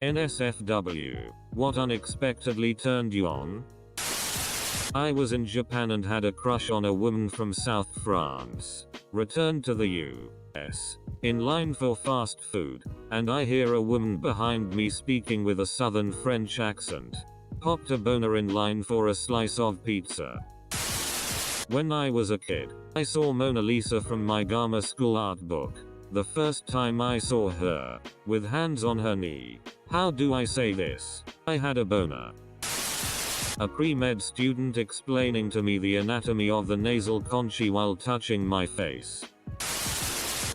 NSFW. What unexpectedly turned you on? I was in Japan and had a crush on a woman from South France. Returned to the US. In line for fast food, and I hear a woman behind me speaking with a southern French accent. Popped a boner in line for a slice of pizza. When I was a kid, I saw Mona Lisa from my Gama school art book. The first time I saw her, with hands on her knee. How do I say this? I had a boner. A pre-med student explaining to me the anatomy of the nasal concha while touching my face.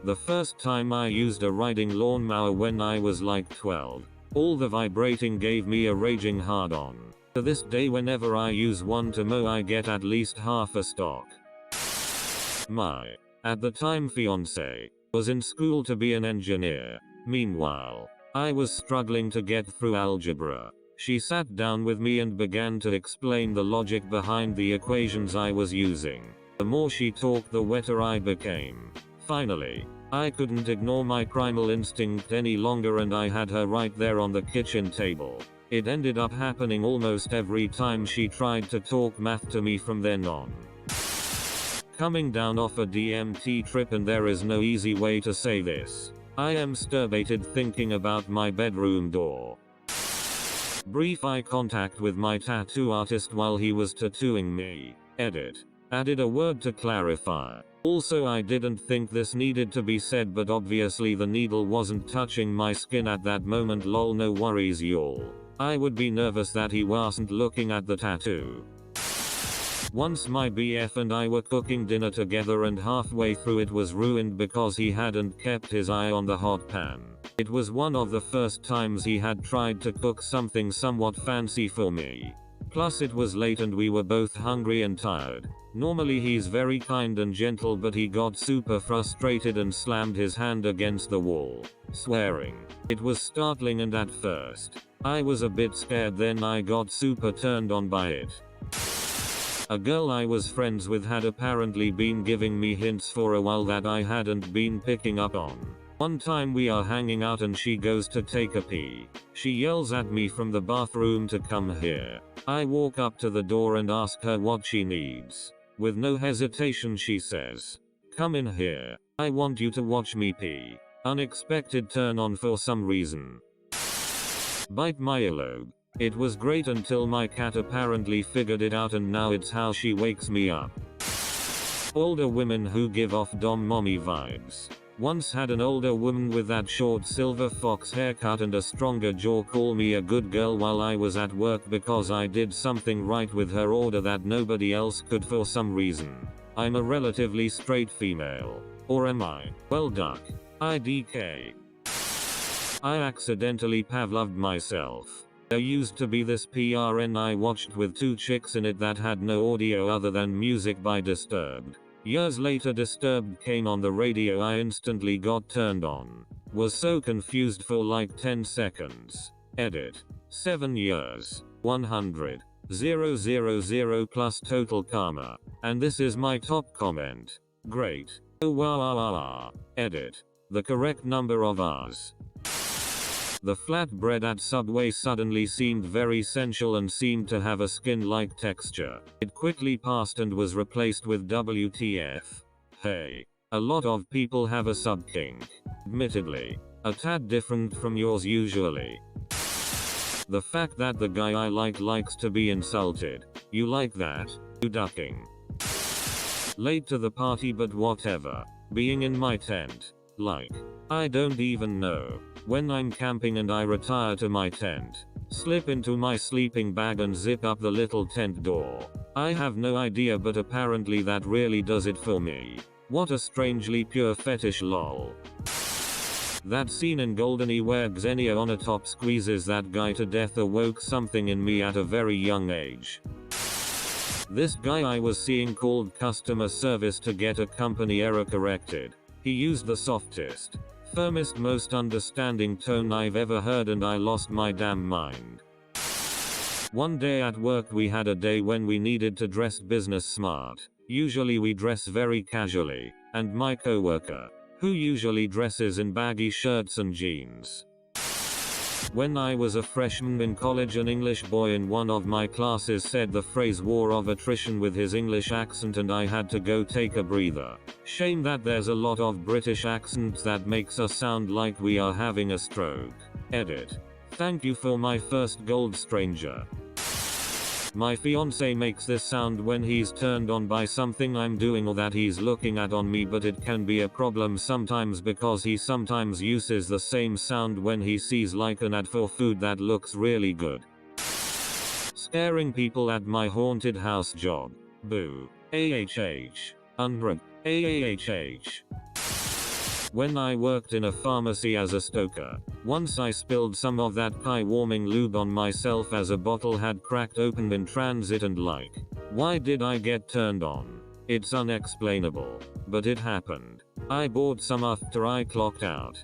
The first time I used a riding lawnmower when I was like 12. All the vibrating gave me a raging hard-on. To this day whenever I use one to mow I get at least half a stock. My, at the time fiance, was in school to be an engineer. Meanwhile, I was struggling to get through algebra. She sat down with me and began to explain the logic behind the equations I was using. The more she talked, the wetter I became. Finally, I couldn't ignore my primal instinct any longer and I had her right there on the kitchen table. It ended up happening almost every time she tried to talk math to me from then on. Coming down off a DMT trip, and there is no easy way to say this. I am masturbated thinking about my bedroom door. Brief eye contact with my tattoo artist while he was tattooing me. Edit. Added a word to clarify. Also, I didn't think this needed to be said, but obviously the needle wasn't touching my skin at that moment. Lol, no worries y'all. I would be nervous that he wasn't looking at the tattoo. Once my BF and I were cooking dinner together and halfway through it was ruined because he hadn't kept his eye on the hot pan. It was one of the first times he had tried to cook something somewhat fancy for me. Plus it was late and we were both hungry and tired. Normally he's very kind and gentle, but he got super frustrated and slammed his hand against the wall, swearing. It was startling and at first, I was a bit scared, then I got super turned on by it. A girl I was friends with had apparently been giving me hints for a while that I hadn't been picking up on. One time we are hanging out and she goes to take a pee. She yells at me from the bathroom to come here. I walk up to the door and ask her what she needs. With no hesitation she says, "Come in here. I want you to watch me pee." Unexpected turn on for some reason. Bite my earlobe. It was great until my cat apparently figured it out and now it's how she wakes me up. Older women who give off dom mommy vibes. Once had an older woman with that short silver fox haircut and a stronger jaw call me a good girl while I was at work because I did something right with her order that nobody else could for some reason. I'm a relatively straight female. Or am I? Well, duck. IDK. I accidentally Pavloved myself. There used to be this PRN I watched with two chicks in it that had no audio other than music by Disturbed. Years later Disturbed came on the radio. I instantly got turned on. Was so confused for like 10 seconds. Edit. 7 years. 100,000 plus total karma. And this is my top comment. Great. Oh wow wow wow wow. Edit. The correct number of R's. The flatbread at Subway suddenly seemed very sensual and seemed to have a skin-like texture. It quickly passed and was replaced with WTF. Hey. A lot of people have a sub-kink. Admittedly. A tad different from yours usually. The fact that the guy I like likes to be insulted. You like that? You ducking. Late to the party but whatever. Being in my tent. Like. I don't even know. When I'm camping and I retire to my tent, slip into my sleeping bag and zip up the little tent door. I have no idea, but apparently that really does it for me. What a strangely pure fetish, lol. That scene in GoldenEye where Xenia on a top squeezes that guy to death awoke something in me at a very young age. This guy I was seeing called customer service to get a company error corrected. He used the softest, firmest, most understanding tone I've ever heard and I lost my damn mind. One day at work we had a day when we needed to dress business smart. Usually we dress very casually, and my coworker, who usually dresses in baggy shirts and jeans, When I was a freshman in college, an English boy in one of my classes said the phrase war of attrition with his English accent, and I had to go take a breather. Shame that there's a lot of British accents that makes us sound like we are having a stroke. Edit. Thank you for my first gold, stranger. My fiance makes this sound when he's turned on by something I'm doing or that he's looking at on me, but it can be a problem sometimes because he sometimes uses the same sound when he sees like an ad for food that looks really good. Scaring people at my haunted house job. Boo. AHH. Unrub. AAHH. When I worked in a pharmacy as a stoker, once I spilled some of that warming lube on myself as a bottle had cracked open in transit, and like, why did I get turned on? It's unexplainable, but it happened. I bought some after I clocked out.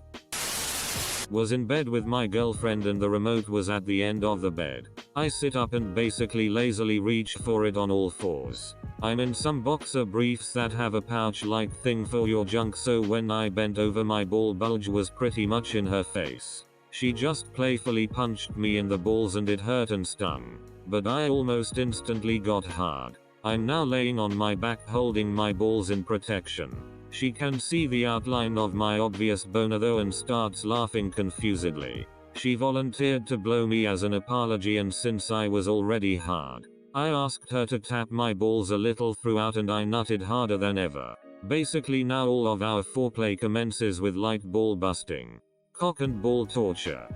Was in bed with my girlfriend and the remote was at the end of the bed. I sit up and basically lazily reach for it on all fours. I'm in some boxer briefs that have a pouch-like thing for your junk, so when I bent over, my ball bulge was pretty much in her face. She just playfully punched me in the balls and it hurt and stung, but I almost instantly got hard. I'm now laying on my back holding my balls in protection. She can see the outline of my obvious boner though and starts laughing confusedly. She volunteered to blow me as an apology, and since I was already hard, I asked her to tap my balls a little throughout and I nutted harder than ever. Basically now all of our foreplay commences with light ball busting. Cock and ball torture.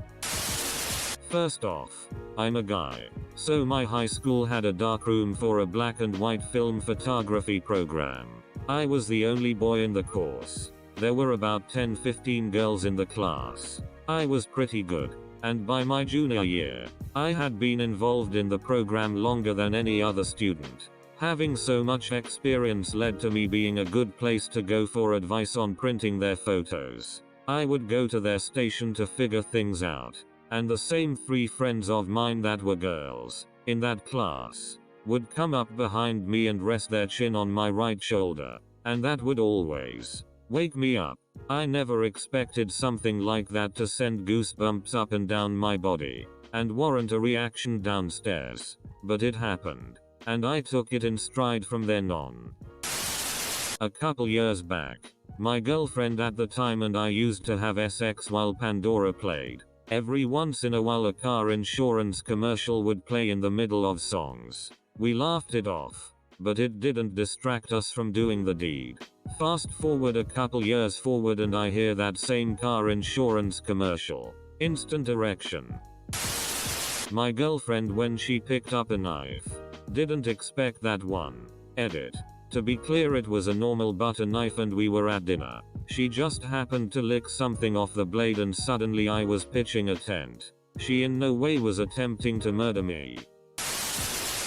First off, I'm a guy. So my high school had a darkroom for a black and white film photography program. I was the only boy in the course. There were about 10-15 girls in the class. I was pretty good, and by my junior year, I had been involved in the program longer than any other student. Having so much experience led to me being a good place to go for advice on printing their photos. I would go to their station to figure things out, and the same 3 friends of mine that were girls in that class would come up behind me and rest their chin on my right shoulder, and that would always wake me up. I never expected something like that to send goosebumps up and down my body, and warrant a reaction downstairs, but it happened, and I took it in stride from then on. A couple years back, my girlfriend at the time and I used to have sex while Pandora played. Every once in a while a car insurance commercial would play in the middle of songs. We laughed it off, but it didn't distract us from doing the deed. Fast forward a couple years forward and I hear that same car insurance commercial. Instant erection. My girlfriend, when she picked up a knife, didn't expect that one. Edit. To be clear, it was a normal butter knife and we were at dinner. She just happened to lick something off the blade and suddenly I was pitching a tent. She in no way was attempting to murder me.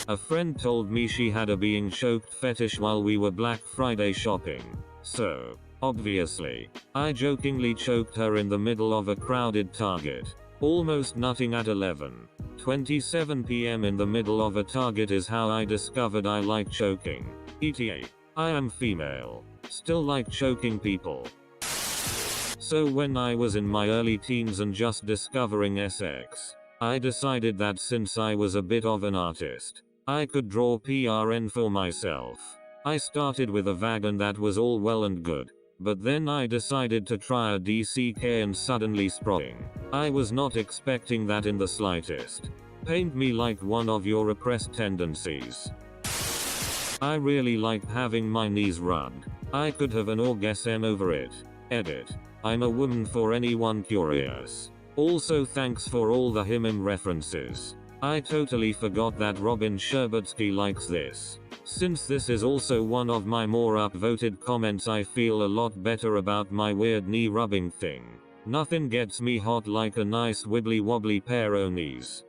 A friend told me she had a being choked fetish while we were Black Friday shopping. So, obviously, I jokingly choked her in the middle of a crowded Target. Almost nutting at 11:27 p.m. in the middle of a Target is how I discovered I like choking. ETA. I am female. Still like choking people. So when I was in my early teens and just discovering sex, I decided that since I was a bit of an artist, I could draw PRN for myself. I started with a vag and that was all well and good. But then I decided to try a DCK and suddenly sprung. I was not expecting that in the slightest. Paint me like one of your repressed tendencies. I really like having my knees rubbed. I could have an orgasm over it. Edit. I'm a woman for anyone curious. Also thanks for all the him references. I totally forgot that Robin Sherbatsky likes this. Since this is also one of my more upvoted comments, I feel a lot better about my weird knee rubbing thing. Nothing gets me hot like a nice wibbly wobbly pair of knees.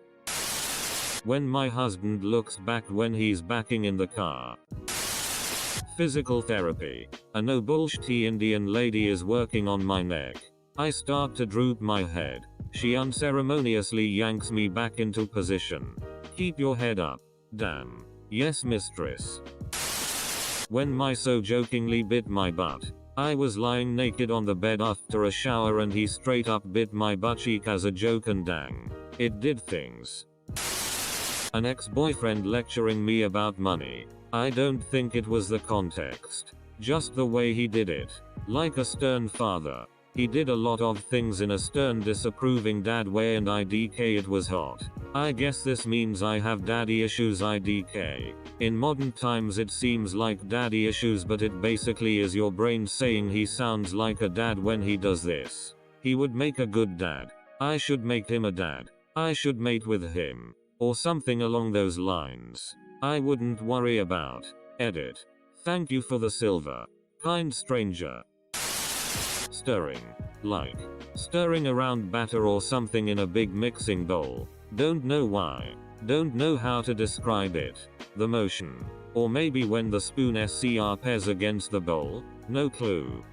When my husband looks back when he's backing in the car. Physical therapy. A no bullshit Indian lady is working on my neck. I start to droop my head. She unceremoniously yanks me back into position. Keep your head up. Damn. Yes, mistress. When my so jokingly bit my butt, I was lying naked on the bed after a shower and he straight up bit my butt cheek as a joke, and dang, it did things. An ex-boyfriend lecturing me about money. I don't think it was the context. Just the way he did it. Like a stern father. He did a lot of things in a stern, disapproving dad way, and IDK it was hot. I guess this means I have daddy issues IDK. In modern times it seems like daddy issues, but it basically is your brain saying he sounds like a dad when he does this. He would make a good dad. I should make him a dad. I should mate with him. Or something along those lines. I wouldn't worry about. Edit. Thank you for the silver. Kind stranger. Stirring. Like stirring around batter or something in a big mixing bowl. Don't know why. Don't know how to describe it. The motion. Or maybe when the spoon scarpes against the bowl. No clue.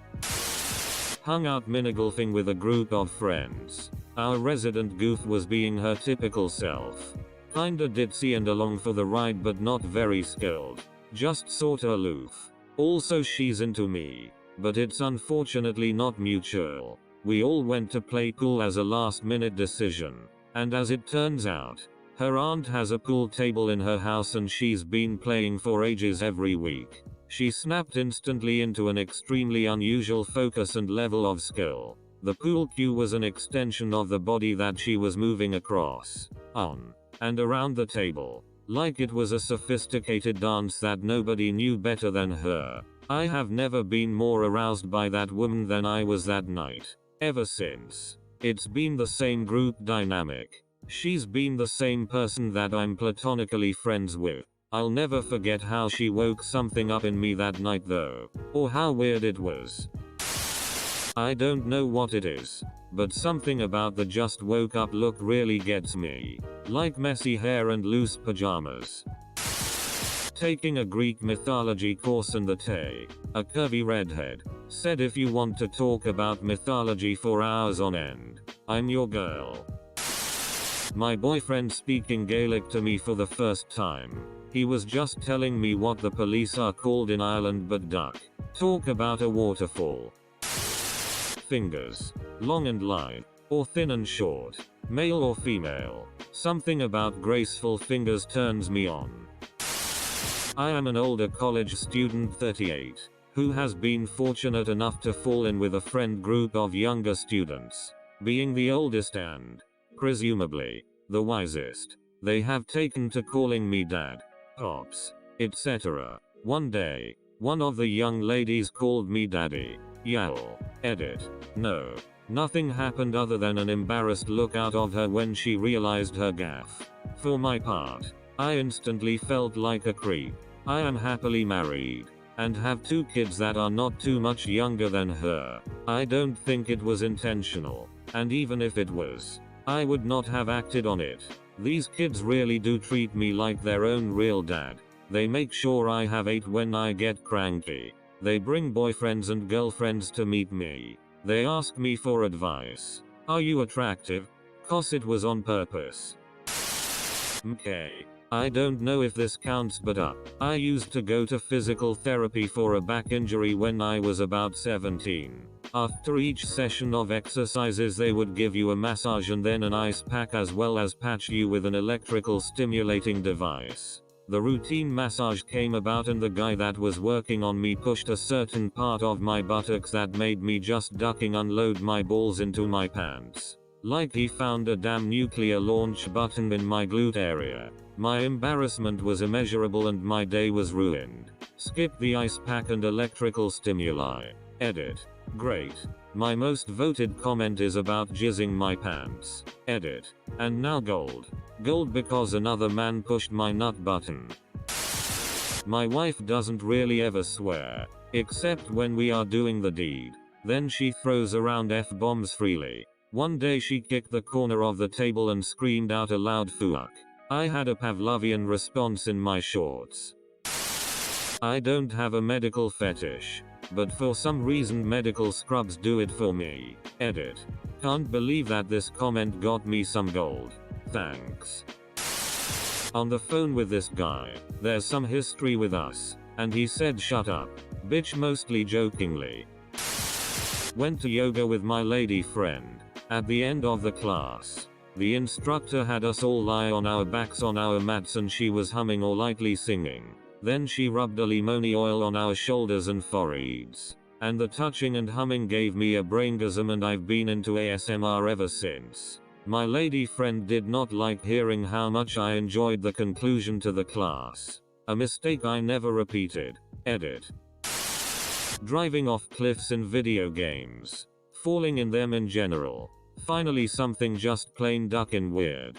Hung out minigolfing with a group of friends. Our resident goof was being her typical self. Kinda ditzy and along for the ride, but not very skilled. Just sorta aloof. Also she's into me. But it's unfortunately not mutual. We all went to play pool as a last minute decision. And as it turns out, her aunt has a pool table in her house and she's been playing for ages every week. She snapped instantly into an extremely unusual focus and level of skill. The pool cue was an extension of the body that she was moving across, on, and around the table. Like it was a sophisticated dance that nobody knew better than her. I have never been more aroused by that woman than I was that night. Ever since. It's been the same group dynamic. She's been the same person that I'm platonically friends with. I'll never forget how she woke something up in me that night though. Or how weird it was. I don't know what it is. But something about the just woke up look really gets me. Like messy hair and loose pajamas. Taking a Greek mythology course, and the Tay, a curvy redhead, said if you want to talk about mythology for hours on end, I'm your girl. My boyfriend speaking Gaelic to me for the first time. He was just telling me what the police are called in Ireland, but duck. Talk about a waterfall. Fingers. Long and light. Or thin and short. Male or female. Something about graceful fingers turns me on. I am an older college student, 38, who has been fortunate enough to fall in with a friend group of younger students. Being the oldest and, presumably, the wisest, they have taken to calling me dad, pops, etc. One day, one of the young ladies called me daddy. Yowl. Edit. No. Nothing happened other than an embarrassed look out of her when she realized her gaffe. For my part, I instantly felt like a creep. I am happily married. And have 2 kids that are not too much younger than her. I don't think it was intentional. And even if it was, I would not have acted on it. These kids really do treat me like their own real dad. They make sure I have 8 when I get cranky. They bring boyfriends and girlfriends to meet me. They ask me for advice. Are you attractive? 'Cause it was on purpose. Okay. I don't know if this counts, but I used to go to physical therapy for a back injury when I was about 17. After each session of exercises they would give you a massage and then an ice pack, as well as patch you with an electrical stimulating device. The routine massage came about and the guy that was working on me pushed a certain part of my buttocks that made me just ducking unload my balls into my pants. Like he found a damn nuclear launch button in my glute area. My embarrassment was immeasurable and my day was ruined. Skip the ice pack and electrical stimuli. Edit. Great. My most voted comment is about jizzing my pants. Edit. And now gold. Gold because another man pushed my nut button. My wife doesn't really ever swear. Except when we are doing the deed. Then she throws around F-bombs freely. One day she kicked the corner of the table and screamed out a loud fuck. I had a Pavlovian response in my shorts. I don't have a medical fetish. But for some reason medical scrubs do it for me. Edit. Can't believe that this comment got me some gold. Thanks. On the phone with this guy. There's some history with us. And he said shut up, bitch, mostly jokingly. Went to yoga with my lady friend. At the end of the class, the instructor had us all lie on our backs on our mats and she was humming or lightly singing. Then she rubbed a lemony oil on our shoulders and foreheads. And the touching and humming gave me a braingasm and I've been into ASMR ever since. My lady friend did not like hearing how much I enjoyed the conclusion to the class. A mistake I never repeated. Edit. Driving off cliffs in video games. Falling in them in general. Finally something just plain duckin' weird.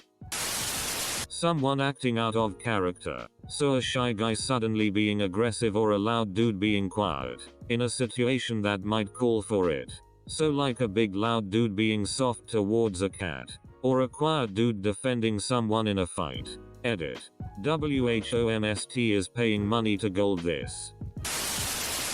Someone acting out of character. So a shy guy suddenly being aggressive or a loud dude being quiet. In a situation that might call for it. So like a big loud dude being soft towards a cat. Or a quiet dude defending someone in a fight. Edit. WHOMST is paying money to gold this.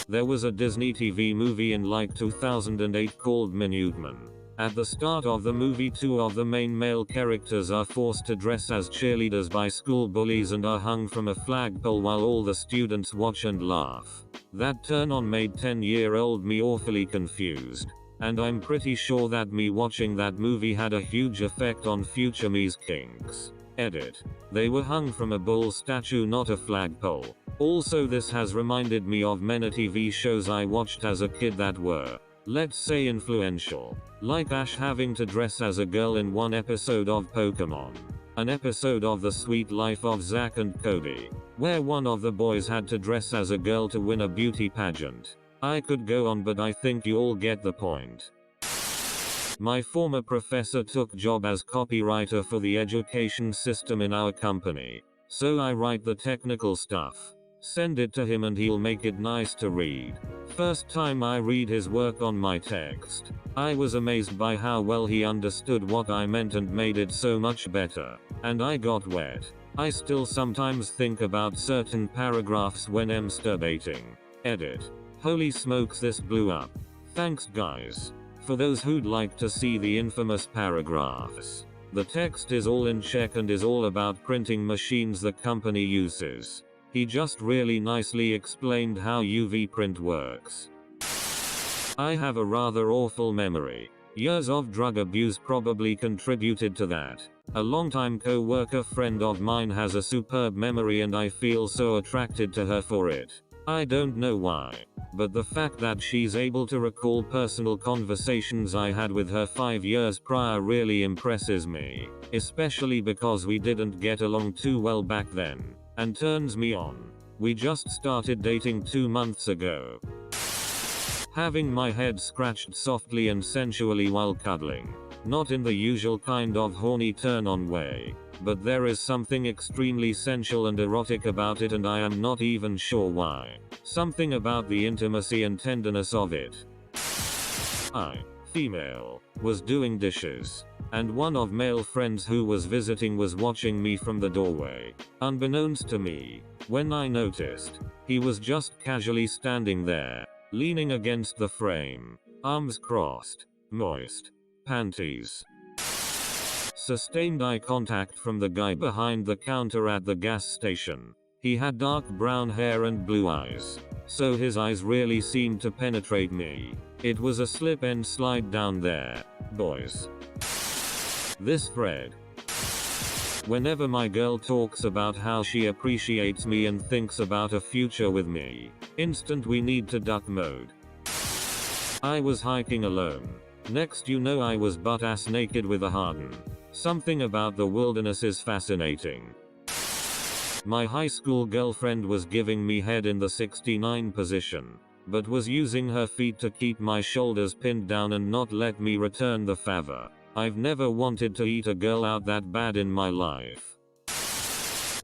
There was a Disney TV movie in like 2008 called Minutemen. At the start of the movie, two of the main male characters are forced to dress as cheerleaders by school bullies and are hung from a flagpole while all the students watch and laugh. That turn on made 10-year-old me awfully confused. And I'm pretty sure that me watching that movie had a huge effect on future me's kinks. Edit. They were hung from a bull statue, not a flagpole. Also, this has reminded me of many TV shows I watched as a kid that were, let's say, influential. Like Ash having to dress as a girl in one episode of Pokemon. An episode of The Sweet Life of Zack and Cody, where one of the boys had to dress as a girl to win a beauty pageant. I could go on, but I think you all get the point. My former professor took job as copywriter for the education system in our company. So I write the technical stuff. Send it to him and he'll make it nice to read. First time I read his work on my text, I was amazed by how well he understood what I meant and made it so much better. And I got wet. I still sometimes think about certain paragraphs when masturbating. Edit. Holy smokes, this blew up. Thanks guys. For those who'd like to see the infamous paragraphs, the text is all in check and is all about printing machines the company uses. He just really nicely explained how UV print works. I have a rather awful memory. Years of drug abuse probably contributed to that. A longtime co-worker friend of mine has a superb memory and I feel so attracted to her for it. I don't know why, but the fact that she's able to recall personal conversations I had with her 5 years prior really impresses me, especially because we didn't get along too well back then, and turns me on. We just started dating 2 months ago. Having my head scratched softly and sensually while cuddling. Not in the usual kind of horny turn-on way, but there is something extremely sensual and erotic about it and I am not even sure why. Something about the intimacy and tenderness of it. I, female, was doing dishes, and one of male friends who was visiting was watching me from the doorway. Unbeknownst to me, when I noticed, he was just casually standing there, leaning against the frame, arms crossed, moist panties. Sustained eye contact from the guy behind the counter at the gas station. He had dark brown hair and blue eyes, so his eyes really seemed to penetrate me. It was a slip and slide down there, boys. This thread. Whenever my girl talks about how she appreciates me and thinks about a future with me, instant we need to duck mode. I was hiking alone. Next you know I was butt-ass naked with a harden. Something about the wilderness is fascinating. My high school girlfriend was giving me head in the 69 position, but was using her feet to keep my shoulders pinned down and not let me return the favor. I've never wanted to eat a girl out that bad in my life.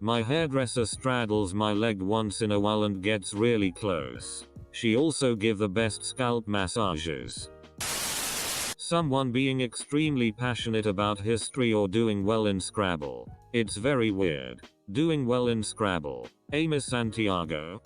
My hairdresser straddles my leg once in a while and gets really close. She also give the best scalp massages. Someone being extremely passionate about history or doing well in Scrabble. It's very weird. Doing well in Scrabble. Amos Santiago.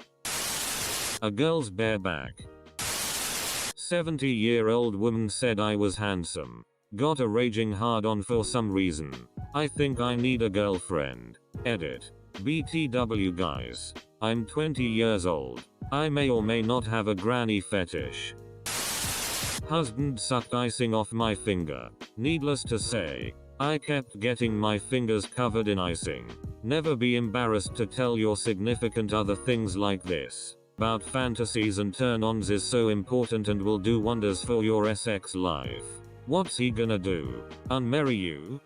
A girl's bareback. 70-year-old woman said I was handsome. Got a raging hard on for some reason. I think I need a girlfriend. Edit. BTW guys. I'm 20 years old. I may or may not have a granny fetish. Husband sucked icing off my finger. Needless to say, I kept getting my fingers covered in icing. Never be embarrassed to tell your significant other things like this. About fantasies and turn-ons is so important and will do wonders for your sex life. What's he gonna do? Unmarry you?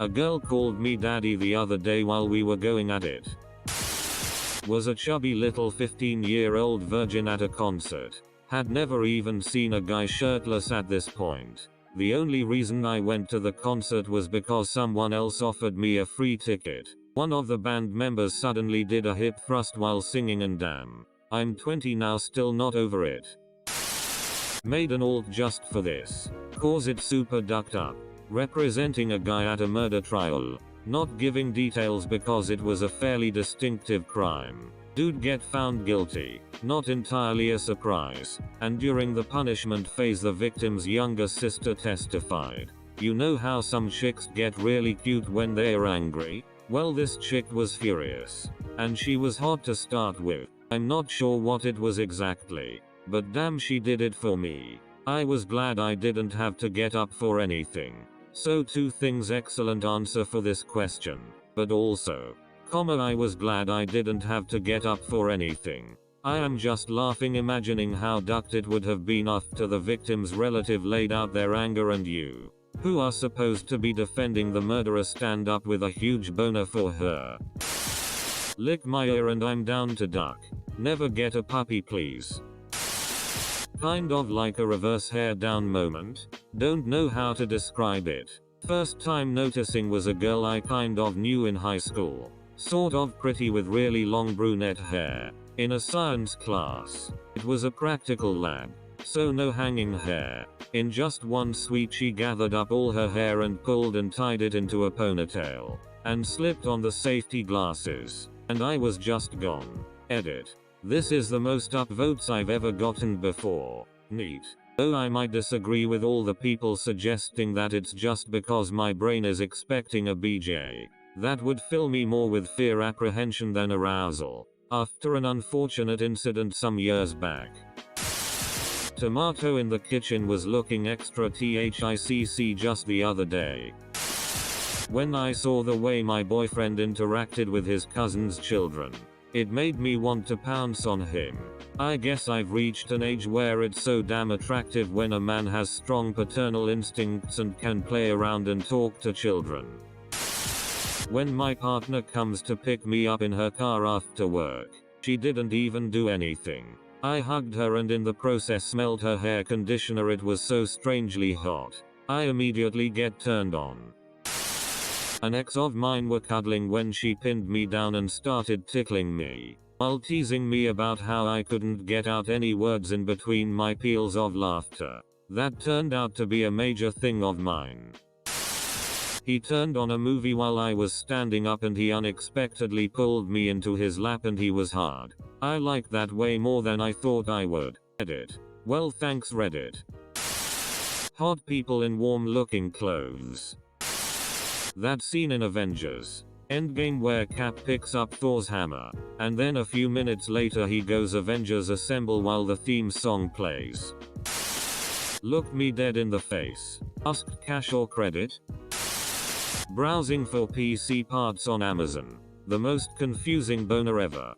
A girl called me daddy the other day while we were going at it. Was a chubby little 15-year-old virgin at a concert. Had never even seen a guy shirtless at this point. The only reason I went to the concert was because someone else offered me a free ticket. One of the band members suddenly did a hip thrust while singing and damn. I'm 20 now, still not over it. Made an alt just for this. Cause it super ducked up. Representing a guy at a murder trial. Not giving details because it was a fairly distinctive crime. Dude get found guilty. Not entirely a surprise. And during the punishment phase the victim's younger sister testified. You know how some chicks get really cute when they're angry? Well, this chick was furious. And she was hot to start with. I'm not sure what it was exactly. But damn, she did it for me. I was glad I didn't have to get up for anything. So two things, excellent answer for this question. But also, I was glad I didn't have to get up for anything. I am just laughing imagining how ducked it would have been after the victim's relative laid out their anger and you, who are supposed to be defending the murderer, stand up with a huge boner for her. Lick my ear and I'm down to duck. Never get a puppy please. Kind of like a reverse hair down moment. Don't know how to describe it. First time noticing was a girl I kind of knew in high school. Sort of pretty with really long brunette hair. In a science class. It was a practical lab. So no hanging hair. In just one sweep she gathered up all her hair and pulled and tied it into a ponytail. And slipped on the safety glasses. And I was just gone. Edit. This is the most upvotes I've ever gotten before. Neat. Though I might disagree with all the people suggesting that it's just because my brain is expecting a BJ. That would fill me more with fear, apprehension than arousal. After an unfortunate incident some years back. Tomato in the kitchen was looking extra THICC just the other day. When I saw the way my boyfriend interacted with his cousin's children. It made me want to pounce on him. I guess I've reached an age where it's so damn attractive when a man has strong paternal instincts and can play around and talk to children. When my partner comes to pick me up in her car after work, she didn't even do anything. I hugged her and in the process smelled her hair conditioner. It was so strangely hot. I immediately get turned on. An ex of mine were cuddling when she pinned me down and started tickling me, while teasing me about how I couldn't get out any words in between my peals of laughter. That turned out to be a major thing of mine. He turned on a movie while I was standing up and he unexpectedly pulled me into his lap and he was hard. I liked that way more than I thought I would. Edit. Well, thanks Reddit. Hot people in warm looking clothes. That scene in Avengers Endgame where Cap picks up Thor's hammer, and then a few minutes later he goes Avengers Assemble while the theme song plays. Looked me dead in the face. Asked cash or credit? Browsing for PC parts on Amazon. The most confusing boner ever.